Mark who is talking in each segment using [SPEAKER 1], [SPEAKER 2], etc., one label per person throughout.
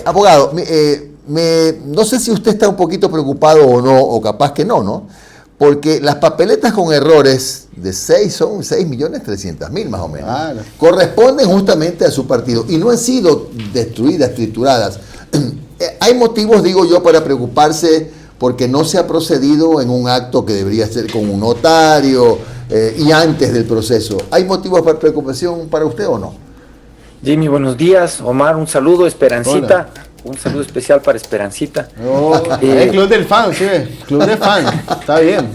[SPEAKER 1] Abogado, no sé si usted está un poquito preocupado o no, o capaz que no, ¿no? Porque las papeletas con errores de 6 son 6.300.000 más o menos. Claro. Corresponden justamente a su partido y no han sido destruidas, trituradas. Hay motivos, digo yo, para preocuparse porque no se ha procedido en un acto que debería ser con un notario y antes del proceso. ¿Hay motivos para preocupación para usted o no?
[SPEAKER 2] Jimmy, buenos días. Omar, un saludo. Esperancita. Hola. Un saludo especial para Esperancita.
[SPEAKER 3] El club del fan, sí, club del fan, está bien.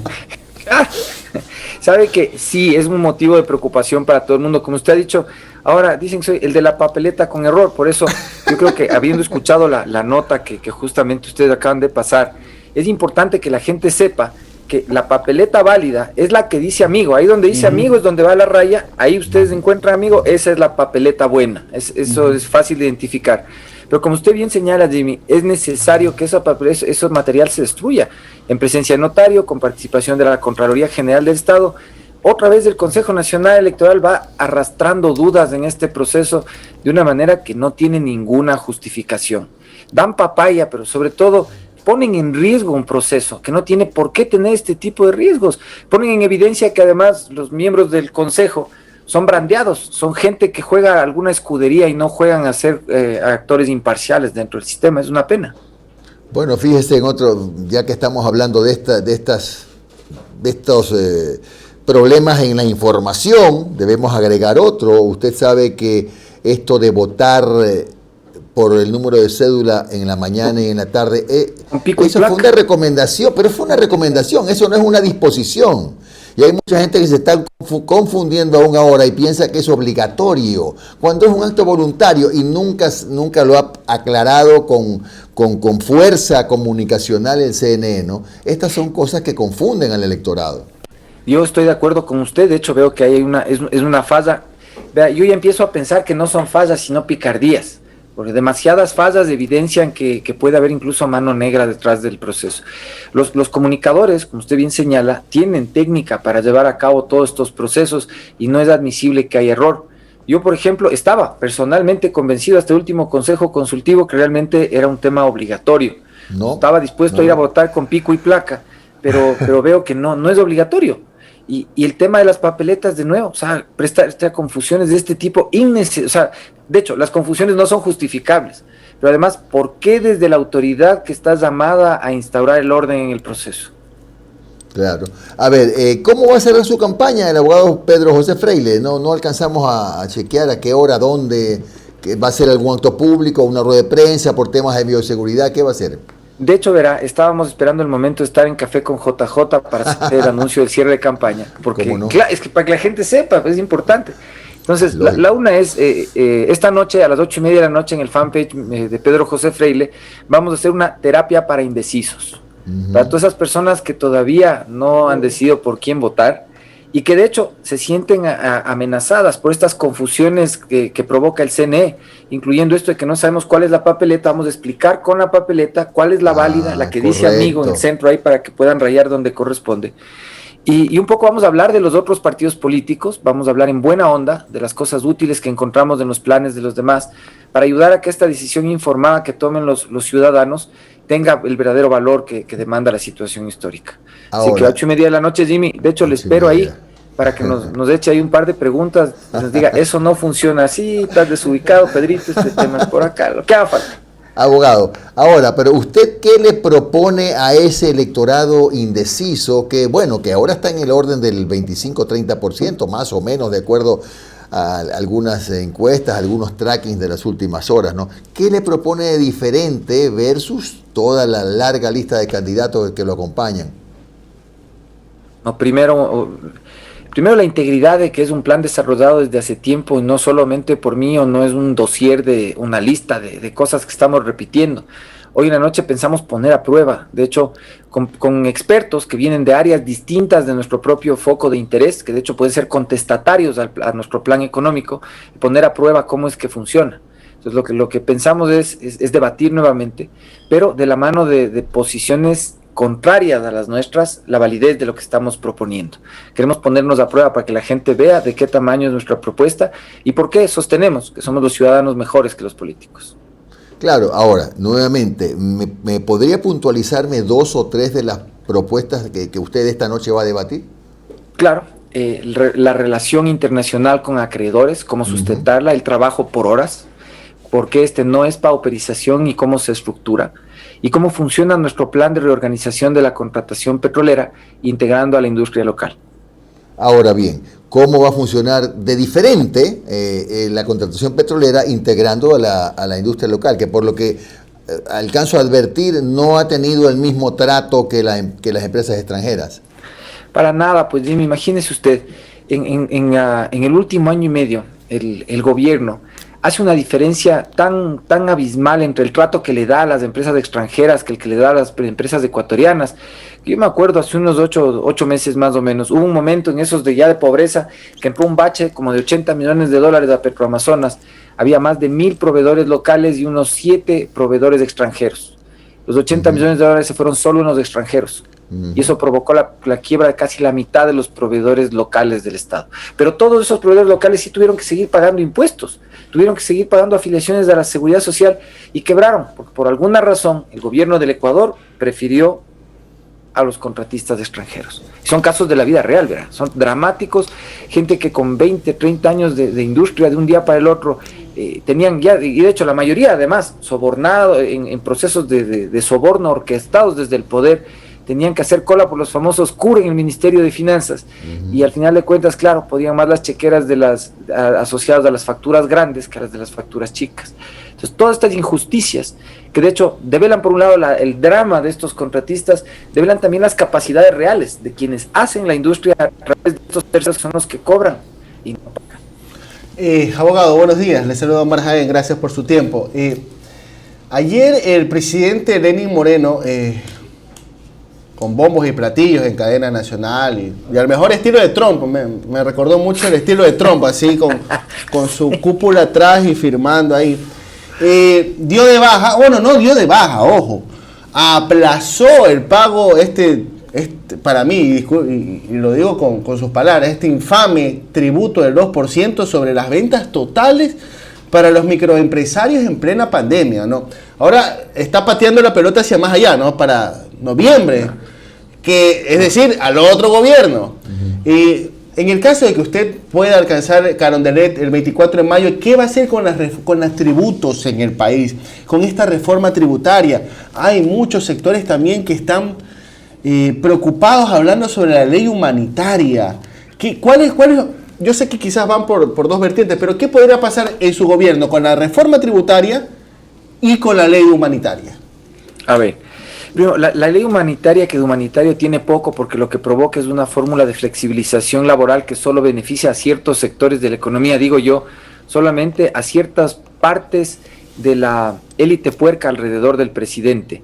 [SPEAKER 2] Sabe que sí, es un motivo de preocupación para todo el mundo. Como usted ha dicho, ahora dicen que soy el de la papeleta con error. Por eso yo creo que habiendo escuchado la nota que justamente ustedes acaban de pasar, es importante que la gente sepa que la papeleta válida es la que dice amigo. Ahí donde dice amigo es donde va la raya. Ahí ustedes encuentran amigo, esa es la papeleta buena. Eso es fácil de identificar. Pero como usted bien señala, Jimmy, es necesario que ese material se destruya en presencia de notario, con participación de la Contraloría General del Estado. Otra vez el Consejo Nacional Electoral va arrastrando dudas en este proceso de una manera que no tiene ninguna justificación. Dan papaya, pero sobre todo ponen en riesgo un proceso que no tiene por qué tener este tipo de riesgos. Ponen en evidencia que además los miembros del Consejo son brandeados, son gente que juega alguna escudería y no juegan a ser actores imparciales dentro del sistema. Es una pena.
[SPEAKER 1] Bueno, fíjese en otro, ya que estamos hablando de estos problemas en la información, debemos agregar otro. Usted sabe que esto de votar por el número de cédula en la mañana y en la tarde, eso fue una recomendación, pero fue una recomendación, eso no es una disposición. Y hay mucha gente que se está confundiendo aún ahora y piensa que es obligatorio, cuando es un acto voluntario y nunca lo ha aclarado con fuerza comunicacional el CNE, ¿no? Estas son cosas que confunden al electorado.
[SPEAKER 2] Yo estoy de acuerdo con usted, de hecho veo que hay es una falla. Vea, yo ya empiezo a pensar que no son fallas sino picardías, porque demasiadas fallas evidencian que puede haber incluso mano negra detrás del proceso. Los comunicadores, como usted bien señala, tienen técnica para llevar a cabo todos estos procesos y no es admisible que haya error. Yo, por ejemplo, estaba personalmente convencido hasta el último consejo consultivo que realmente era un tema obligatorio. Estaba dispuesto a ir a votar con pico y placa, pero veo que no es obligatorio. Y el tema de las papeletas, de nuevo, o sea, prestar confusiones de este tipo, o sea, de hecho, las confusiones no son justificables, pero además, ¿por qué desde la autoridad que está llamada a instaurar el orden en el proceso?
[SPEAKER 1] Claro. A ver, ¿cómo va a ser su campaña el abogado Pedro José Freile? No alcanzamos a chequear a qué hora, dónde, va a ser algún acto público, una rueda de prensa por temas de bioseguridad, ¿qué va a ser?
[SPEAKER 2] De hecho, verá, estábamos esperando el momento de estar en Café con JJ para hacer el anuncio del cierre de campaña, porque no? Claro, es que para que la gente sepa, es importante. Entonces, la una es, esta noche a las 8:30 de la noche en el fanpage de Pedro José Freile, vamos a hacer una terapia para indecisos, para todas esas personas que todavía no han decidido por quién votar y que de hecho se sienten amenazadas por estas confusiones que provoca el CNE, incluyendo esto de que no sabemos cuál es la papeleta. Vamos a explicar con la papeleta cuál es la válida, la que dice amigo en el centro ahí para que puedan rayar donde corresponde. Y un poco vamos a hablar de los otros partidos políticos, vamos a hablar en buena onda de las cosas útiles que encontramos en los planes de los demás, para ayudar a que esta decisión informada que tomen los ciudadanos tenga el verdadero valor que demanda la situación histórica. Ahora, así que a 8:30 de la noche, Jimmy, de hecho le espero ahí para que nos eche ahí un par de preguntas, nos diga, eso no funciona así, estás desubicado, Pedrito, este tema es por acá, lo que haga falta.
[SPEAKER 1] Abogado, ahora, pero ¿usted qué le propone a ese electorado indeciso que, bueno, que ahora está en el orden del 25-30%, más o menos, de acuerdo a algunas encuestas, algunos trackings de las últimas horas, ¿no? ¿Qué le propone de diferente versus toda la larga lista de candidatos que lo acompañan?
[SPEAKER 2] No, primero la integridad de que es un plan desarrollado desde hace tiempo y no solamente por mí, o no es un dossier de una lista de cosas que estamos repitiendo. Hoy en la noche pensamos poner a prueba, de hecho, con expertos que vienen de áreas distintas de nuestro propio foco de interés, que de hecho pueden ser contestatarios a nuestro plan económico, poner a prueba cómo es que funciona. Entonces lo que pensamos es debatir nuevamente, pero de la mano de posiciones contrarias a las nuestras, la validez de lo que estamos proponiendo. Queremos ponernos a prueba para que la gente vea de qué tamaño es nuestra propuesta y por qué sostenemos que somos los ciudadanos mejores que los políticos.
[SPEAKER 1] Claro, ahora, nuevamente, ¿me podría puntualizarme 2 o 3 de las propuestas que usted esta noche va a debatir?
[SPEAKER 2] Claro, la relación internacional con acreedores, cómo sustentarla, el trabajo por horas, porque no es pauperización y cómo se estructura, y cómo funciona nuestro plan de reorganización de la contratación petrolera integrando a la industria local.
[SPEAKER 1] Ahora bien, ¿cómo va a funcionar de diferente la contratación petrolera integrando a la industria local? Que por lo que alcanzo a advertir, no ha tenido el mismo trato que las empresas extranjeras.
[SPEAKER 2] Para nada, pues Jimmy, imagínese usted, en el último año y medio, el gobierno hace una diferencia tan abismal entre el trato que le da a las empresas extranjeras que el que le da a las empresas ecuatorianas. Yo me acuerdo hace unos 8 meses más o menos, hubo un momento en esos de pobreza que entró un bache como de $80 millones a Petroamazonas. Había más de 1,000 proveedores locales y unos 7 proveedores extranjeros. Los $80 millones se fueron solo unos extranjeros. Y eso provocó la quiebra de casi la mitad de los proveedores locales del Estado. Pero todos esos proveedores locales sí tuvieron que seguir pagando impuestos, tuvieron que seguir pagando afiliaciones a la Seguridad Social y quebraron, porque por alguna razón el gobierno del Ecuador prefirió a los contratistas extranjeros. Son casos de la vida real, ¿verdad? Son dramáticos, gente que con 20, 30 años de industria de un día para el otro tenían ya, y de hecho la mayoría además, sobornado en procesos de soborno orquestados desde el poder, tenían que hacer cola por los famosos CUR en el Ministerio de Finanzas, y al final de cuentas, claro, podían más las chequeras de asociadas a las facturas grandes que a las de las facturas chicas. Entonces, todas estas injusticias, que de hecho develan por un lado el drama de estos contratistas, develan también las capacidades reales de quienes hacen la industria a través de estos terceros que son los que cobran y no pagan.
[SPEAKER 3] Abogado, buenos días, le saludo a Omar Jaén, gracias por su tiempo. Ayer el presidente Lenín Moreno, con bombos y platillos en cadena nacional y al mejor estilo de Trump, me recordó mucho el estilo de Trump, así con su cúpula atrás y firmando ahí, dio de baja, no dio de baja, ojo, aplazó el pago para mí, y lo digo con sus palabras, este infame tributo del 2% sobre las ventas totales para los microempresarios en plena pandemia, ¿no? Ahora está pateando la pelota hacia más allá, ¿no? Para noviembre, es decir, al otro gobierno. Y en el caso de que usted pueda alcanzar Carondelet el 24 de mayo, ¿qué va a hacer con los tributos en el país? Con esta reforma tributaria. Hay muchos sectores también que están preocupados hablando sobre la ley humanitaria. ¿Cuál es? Yo sé que quizás van por dos vertientes, pero ¿qué podría pasar en su gobierno con la reforma tributaria y con la ley humanitaria?
[SPEAKER 2] A ver, primero, la ley humanitaria, que de humanitario tiene poco, porque lo que provoca es una fórmula de flexibilización laboral que solo beneficia a ciertos sectores de la economía, digo yo, solamente a ciertas partes de la élite puerca alrededor del presidente.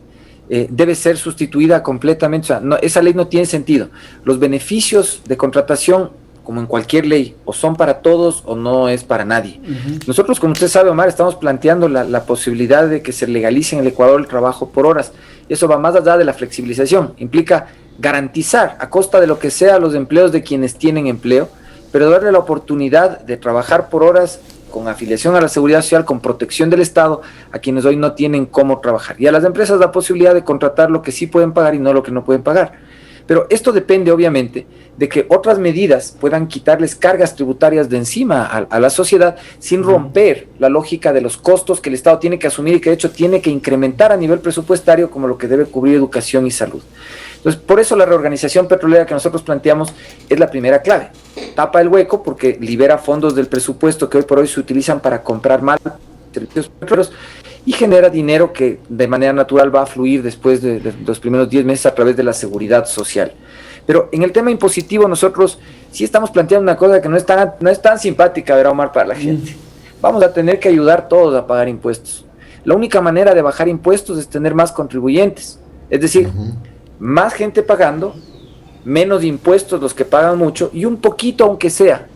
[SPEAKER 2] Debe ser sustituida completamente, o sea, esa ley no tiene sentido. Los beneficios de contratación, como en cualquier ley, o son para todos o no es para nadie. Nosotros, como usted sabe, Omar, estamos planteando la posibilidad de que se legalice en el Ecuador el trabajo por horas. Eso va más allá de la flexibilización, implica garantizar a costa de lo que sea los empleos de quienes tienen empleo, pero darle la oportunidad de trabajar por horas con afiliación a la Seguridad Social, con protección del Estado, a quienes hoy no tienen cómo trabajar. Y a las empresas la posibilidad de contratar lo que sí pueden pagar y no lo que no pueden pagar. Pero esto depende, obviamente, de que otras medidas puedan quitarles cargas tributarias de encima a la sociedad sin romper la lógica de los costos que el Estado tiene que asumir y que de hecho tiene que incrementar a nivel presupuestario, como lo que debe cubrir educación y salud. Entonces, por eso la reorganización petrolera que nosotros planteamos es la primera clave. Tapa el hueco porque libera fondos del presupuesto que hoy por hoy se utilizan para comprar mal servicios petroleros y genera dinero que de manera natural va a fluir después de los primeros 10 meses a través de la seguridad social. Pero en el tema impositivo nosotros sí estamos planteando una cosa que no es tan simpática, ¿verdad, Omar, para la gente? Vamos a tener que ayudar todos a pagar impuestos. La única manera de bajar impuestos es tener más contribuyentes, es decir, más gente pagando, menos impuestos los que pagan mucho y un poquito aunque sea,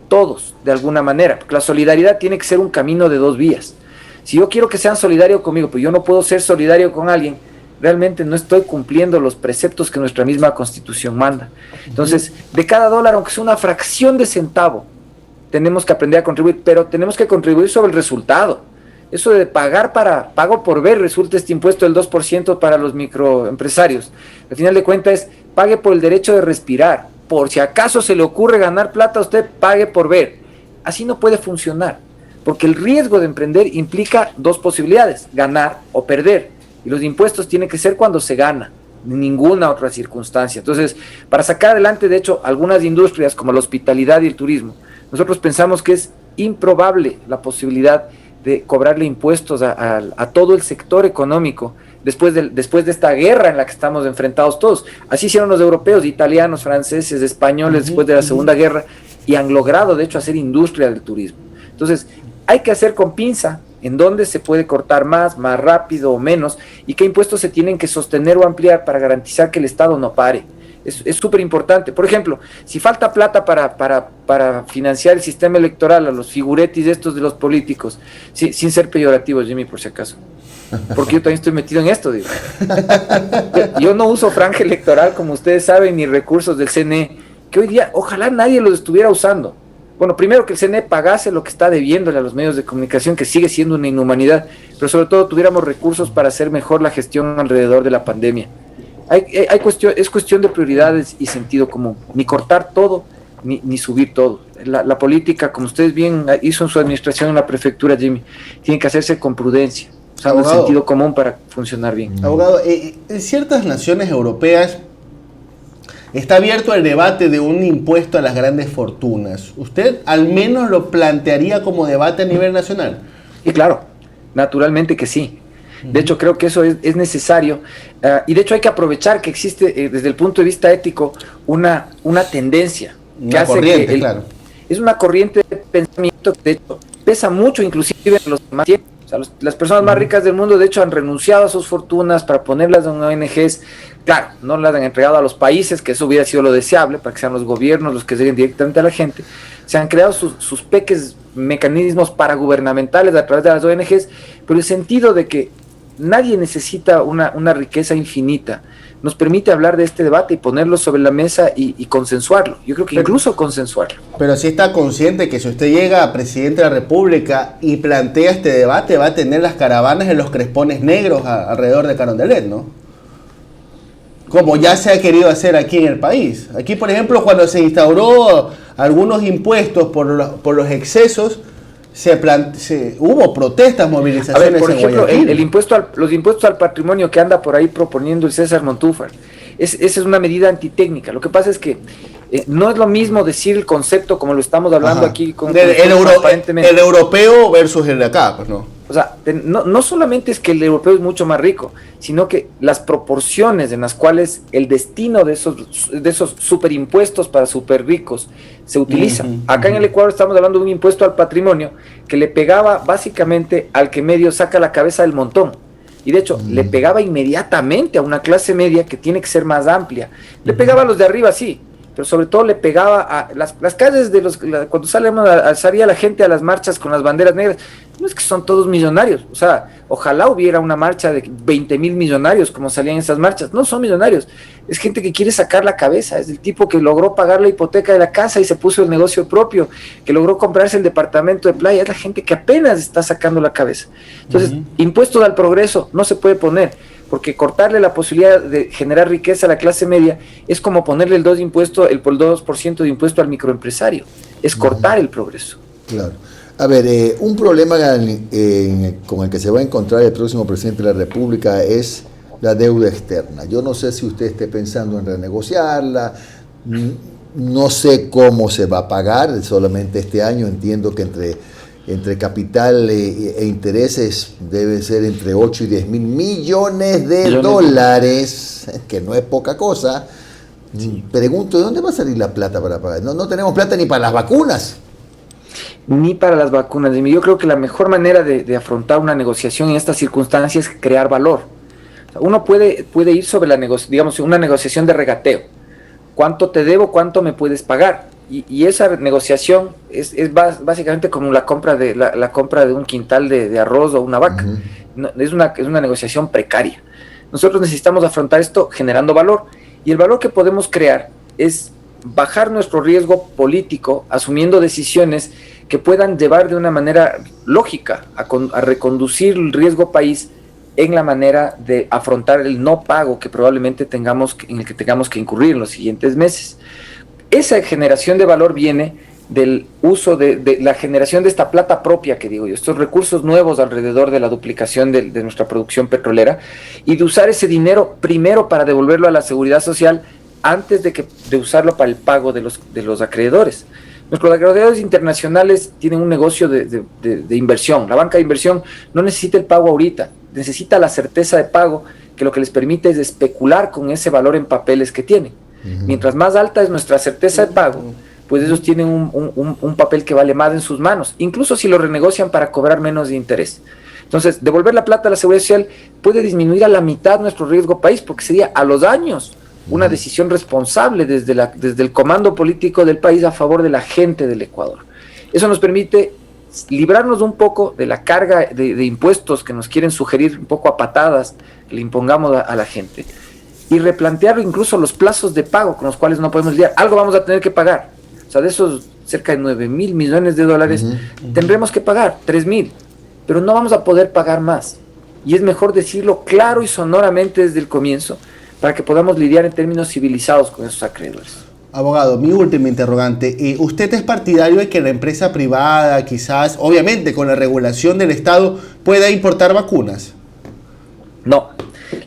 [SPEAKER 2] todos de alguna manera, porque la solidaridad tiene que ser un camino de dos vías. Si yo quiero que sean solidarios conmigo, pues yo no puedo ser solidario con alguien, realmente no estoy cumpliendo los preceptos que nuestra misma Constitución manda. Entonces, de cada dólar, aunque sea una fracción de centavo, tenemos que aprender a contribuir, pero tenemos que contribuir sobre el resultado. eso de pago por ver, resulta este impuesto del 2% para los microempresarios. Al final de cuentas es, pague por el derecho de respirar. Por si acaso se le ocurre ganar plata, usted pague por ver. Así no puede funcionar, porque el riesgo de emprender implica dos posibilidades, ganar o perder. Y los impuestos tienen que ser cuando se gana, en ninguna otra circunstancia. Entonces, para sacar adelante, de hecho, algunas industrias como la hospitalidad y el turismo, nosotros pensamos que es improbable la posibilidad de cobrarle impuestos a todo el sector económico después de esta guerra en la que estamos enfrentados todos. Así hicieron los europeos, italianos, franceses, españoles, después de la Segunda Guerra, y han logrado, de hecho, hacer industria del turismo. Entonces, hay que hacer con pinza en dónde se puede cortar más rápido o menos, y qué impuestos se tienen que sostener o ampliar para garantizar que el Estado no pare. Es súper importante. Por ejemplo, si falta plata para financiar el sistema electoral a los figuretis estos de los políticos, sin ser peyorativo, Jimmy, por si acaso, porque yo también estoy metido en esto, digo. Yo no uso franja electoral, como ustedes saben, ni recursos del CNE, que hoy día ojalá nadie los estuviera usando. Bueno, primero que el CNE pagase lo que está debiéndole a los medios de comunicación, que sigue siendo una inhumanidad, pero sobre todo tuviéramos recursos para hacer mejor la gestión alrededor de la pandemia. Es cuestión de prioridades y sentido común, ni cortar todo, ni subir todo. La política, como ustedes bien hizo en su administración en la prefectura, Jimmy, tiene que hacerse con prudencia, usando el sentido común para funcionar bien.
[SPEAKER 3] Abogado, en ciertas naciones europeas está abierto el debate de un impuesto a las grandes fortunas. ¿Usted al menos lo plantearía como debate a nivel nacional?
[SPEAKER 2] Y claro, naturalmente que sí. De hecho, creo que eso es necesario, y de hecho hay que aprovechar que existe desde el punto de vista ético una tendencia que hace que claro, es una corriente de pensamiento que de hecho pesa mucho inclusive en los demás tiempos. O sea, las personas más ricas del mundo de hecho han renunciado a sus fortunas para ponerlas en ONGs. Claro, no las han entregado a los países, que eso hubiera sido lo deseable, para que sean los gobiernos los que lleguen directamente a la gente. Se han creado sus pequeños mecanismos paragubernamentales a través de las ONGs, pero el sentido de que nadie necesita una riqueza infinita nos permite hablar de este debate y ponerlo sobre la mesa y consensuarlo. Yo creo que incluso consensuarlo.
[SPEAKER 3] Pero sí está consciente que si usted llega a presidente de la República y plantea este debate, va a tener las caravanas en los crespones negros alrededor de Carondelet, ¿no? Como ya se ha querido hacer aquí en el país. Aquí, por ejemplo, cuando se instauró algunos impuestos por los excesos, hubo protestas, movilizaciones.
[SPEAKER 2] A ver, por ejemplo, los impuestos al patrimonio que anda por ahí proponiendo el César Montúfar, esa es una medida antitécnica. Lo que pasa es que no es lo mismo decir el concepto como lo estamos hablando aquí con
[SPEAKER 3] el europeo versus el de acá, pues no.
[SPEAKER 2] O sea, no solamente es que el europeo es mucho más rico, sino que las proporciones en las cuales el destino de esos superimpuestos para super ricos se utiliza. Acá en el Ecuador estamos hablando de un impuesto al patrimonio que le pegaba básicamente al que medio saca la cabeza del montón. Y de hecho, le pegaba inmediatamente a una clase media que tiene que ser más amplia. Le pegaba a los de arriba, sí, pero sobre todo le pegaba a las calles cuando salía la gente a las marchas con las banderas negras. No es que son todos millonarios, o sea, ojalá hubiera una marcha de 20,000 millonarios como salían esas marchas. No son millonarios, es gente que quiere sacar la cabeza, es el tipo que logró pagar la hipoteca de la casa y se puso el negocio propio, que logró comprarse el departamento de playa, es la gente que apenas está sacando la cabeza. Entonces, impuestos al progreso no se puede poner, porque cortarle la posibilidad de generar riqueza a la clase media es como ponerle el 2% de impuesto al microempresario, es cortar el progreso.
[SPEAKER 1] Claro. A ver, un problema con el que se va a encontrar el próximo presidente de la República es la deuda externa. Yo no sé si usted esté pensando en renegociarla, no sé cómo se va a pagar, solamente este año entiendo que entre capital e intereses debe ser entre 8 y 10 mil millones de dólares, que no es poca cosa. Pregunto, ¿de dónde va a salir la plata para pagar? No tenemos plata ni para las vacunas.
[SPEAKER 2] Ni para las vacunas. Yo creo que la mejor manera de afrontar una negociación en estas circunstancias es crear valor. O sea, uno puede ir sobre una negociación de regateo. ¿Cuánto te debo? ¿Cuánto me puedes pagar? Y esa negociación es básicamente como la compra de un quintal de arroz o una vaca. No, es una negociación precaria. Nosotros necesitamos afrontar esto generando valor. Y el valor que podemos crear es bajar nuestro riesgo político, asumiendo decisiones que puedan llevar de una manera lógica a reconducir el riesgo país en la manera de afrontar el no pago que probablemente en el que tengamos que incurrir en los siguientes meses. Esa generación de valor viene del uso de la generación de esta plata propia que digo yo, estos recursos nuevos alrededor de la duplicación de nuestra producción petrolera, y de usar ese dinero primero para devolverlo a la seguridad social antes de usarlo para el pago de los acreedores. Nuestros acreedores internacionales tienen un negocio de inversión. La banca de inversión no necesita el pago ahorita, necesita la certeza de pago, que lo que les permite es especular con ese valor en papeles que tienen. Mientras más alta es nuestra certeza de pago, pues ellos tienen un papel que vale más en sus manos, incluso si lo renegocian para cobrar menos de interés. Entonces, devolver la plata a la seguridad social puede disminuir a la mitad nuestro riesgo país, porque sería a los años una decisión responsable desde el comando político del país a favor de la gente del Ecuador. Eso nos permite librarnos un poco de la carga de impuestos que nos quieren sugerir un poco a patadas, que le impongamos a la gente, y replantear incluso los plazos de pago con los cuales no podemos lidiar. Algo vamos a tener que pagar. O sea, de esos cerca de 9,000 millones de dólares, tendremos que pagar 3,000, pero no vamos a poder pagar más. Y es mejor decirlo claro y sonoramente desde el comienzo, para que podamos lidiar en términos civilizados con esos acreedores.
[SPEAKER 3] Abogado, mi última interrogante. ¿Usted es partidario de que la empresa privada, quizás, obviamente con la regulación del Estado, pueda importar vacunas?
[SPEAKER 2] No,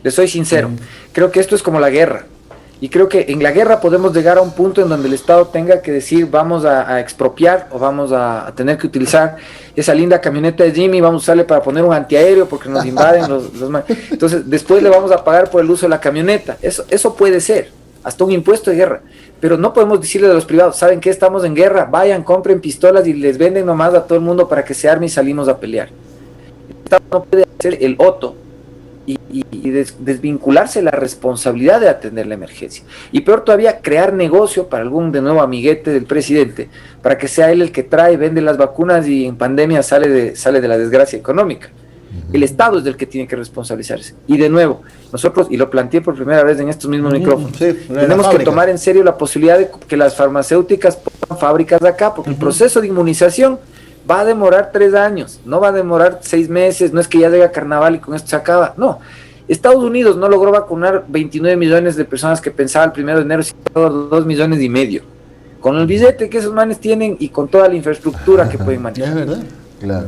[SPEAKER 2] le soy sincero. Creo que esto es como la guerra. Y creo que en la guerra podemos llegar a un punto en donde el Estado tenga que decir vamos a expropiar o vamos a tener que utilizar esa linda camioneta de Jimmy, vamos a usarle para poner un antiaéreo porque nos invaden los entonces después le vamos a pagar por el uso de la camioneta. Eso puede ser, hasta un impuesto de guerra. Pero no podemos decirle a los privados, ¿saben qué? Estamos en guerra, vayan, compren pistolas y les venden nomás a todo el mundo para que se arme y salimos a pelear. El Estado no puede hacer el otro y desvincularse la responsabilidad de atender la emergencia. Y peor todavía, crear negocio para algún de nuevo amiguete del presidente, para que sea él el que trae, vende las vacunas y en pandemia sale de la desgracia económica. El Estado es el que tiene que responsabilizarse. Y de nuevo, nosotros, y lo planteé por primera vez en estos mismos micrófonos, tenemos que tomar en serio la posibilidad de que las farmacéuticas pongan fábricas de acá, porque el proceso de inmunización va a demorar 3 años, no va a demorar 6 meses, no es que ya llega carnaval y con esto se acaba, no. Estados Unidos no logró vacunar 29 millones de personas que pensaba el 1 de enero, sino 2,5 millones. Con el billete que esos manes tienen y con toda la infraestructura que pueden manejar.
[SPEAKER 3] Es verdad, claro.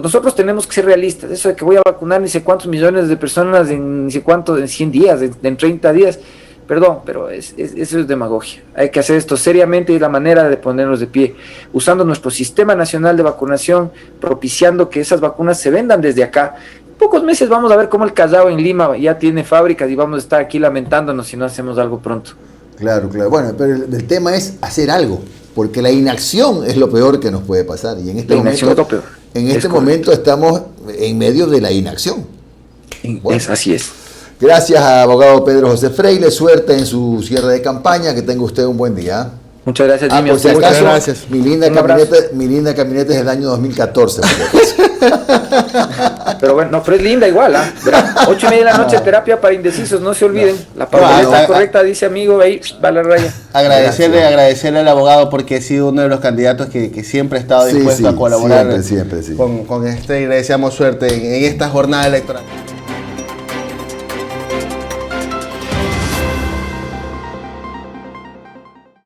[SPEAKER 2] Nosotros tenemos que ser realistas, eso de que voy a vacunar ni sé cuántos millones de personas en ni sé cuánto, en 100 días, en 30 días, perdón, pero eso es demagogia. Hay que hacer esto seriamente y la manera de ponernos de pie, usando nuestro sistema nacional de vacunación, propiciando que esas vacunas se vendan desde acá. En pocos meses vamos a ver cómo el Callao en Lima ya tiene fábricas y vamos a estar aquí lamentándonos si no hacemos algo pronto.
[SPEAKER 1] Claro. Bueno, pero el tema es hacer algo, porque la inacción es lo peor que nos puede pasar. Y en este momento estamos en medio de la inacción. Bueno.
[SPEAKER 2] Así es.
[SPEAKER 1] Gracias a abogado Pedro José Freile, suerte en su cierre de campaña, que tenga usted un buen día.
[SPEAKER 2] Muchas gracias, Jimmy.
[SPEAKER 1] Por si acaso,
[SPEAKER 3] muchas gracias.
[SPEAKER 1] Mi linda camioneta es del año 2014.
[SPEAKER 2] Pero bueno, no, pero es linda igual, 8:30 de la noche, terapia para indecisos, no se olviden. La palabra correcta, dice amigo, ahí va la raya.
[SPEAKER 3] Agradecerle al abogado porque ha sido uno de los candidatos que siempre ha estado dispuesto a colaborar
[SPEAKER 1] siempre.
[SPEAKER 3] Con este, y le deseamos suerte en esta jornada electoral.